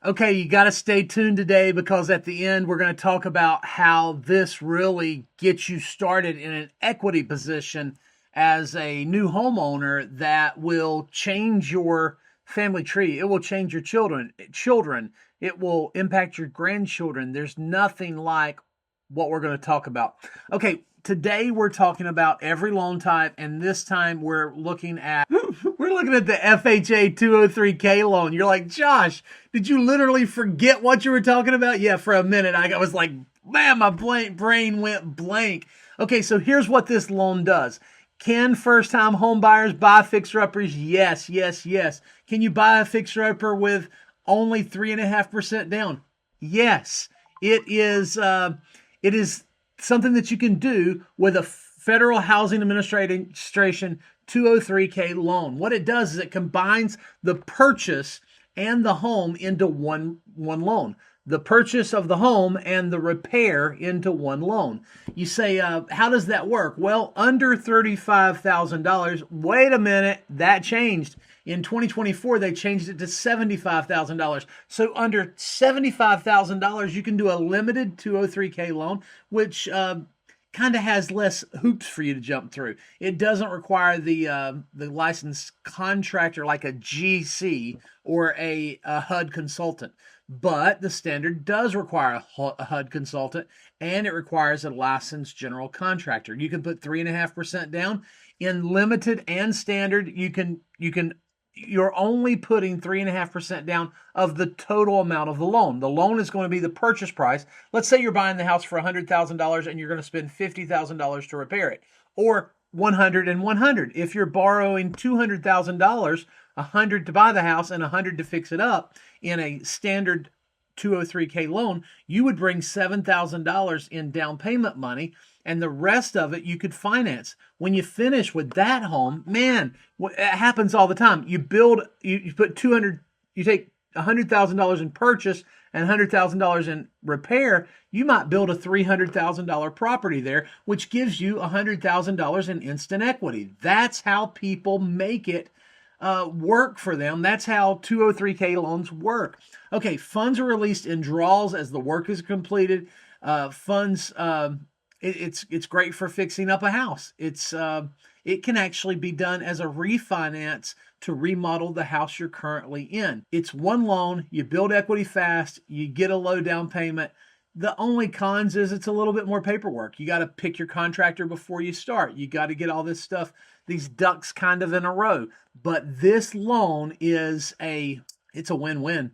Okay, you got to stay tuned today because at the end we're going to talk about how this really gets you started in an equity position as a new homeowner that will change your family tree. It will change your children. It will impact your grandchildren. There's nothing like what we're going to talk about. Okay, today we're talking about every loan type, and this time we're looking at the FHA 203k loan. You're like, Josh, did you literally forget what you were talking about? Yeah, for a minute I was like, man, my brain went blank. Okay, so here's what this loan does. Can first-time home buyers buy fixer-uppers? Yes, yes, yes. Can you buy a fixer-upper with only 3.5% down? Yes. It is something that you can do with a Federal Housing Administration 203k loan. What it does is it combines the purchase and the home into one loan. The purchase of the home and the repair into one loan. You say, how does that work? Well, under $35,000. Wait a minute, that changed. In 2024, they changed it to $75,000. So under $75,000, you can do a limited 203k loan, which kind of has less hoops for you to jump through. It doesn't require the licensed contractor like a GC or a HUD consultant. But the standard does require a HUD consultant, and it requires a licensed general contractor. You can put 3.5% down. In limited and standard, you're only putting 3.5% down of the total amount of the loan. The loan is going to be the purchase price. Let's say you're buying the house for $100,000 and you're going to spend $50,000 to repair it, or 100 and 100. If you're borrowing $200,000, 100 to buy the house and 100 to fix it up in a standard 203k loan, you would bring $7,000 in down payment money, and the rest of it you could finance. When you finish with that home, man, it happens all the time. You put 200, you take $100,000 in purchase and $100,000 in repair, you might build a $300,000 property there, which gives you $100,000 in instant equity. That's how people make it work for them. That's how 203k loans work. Okay, funds are released in draws as the work is completed. It's great for fixing up a house. It can actually be done as a refinance to remodel the house you're currently in. It's one loan. You build equity fast. You get a low down payment. The only cons is it's a little bit more paperwork. You got to pick your contractor before you start. You got to get all this stuff, these ducks kind of in a row. But this loan it's a win-win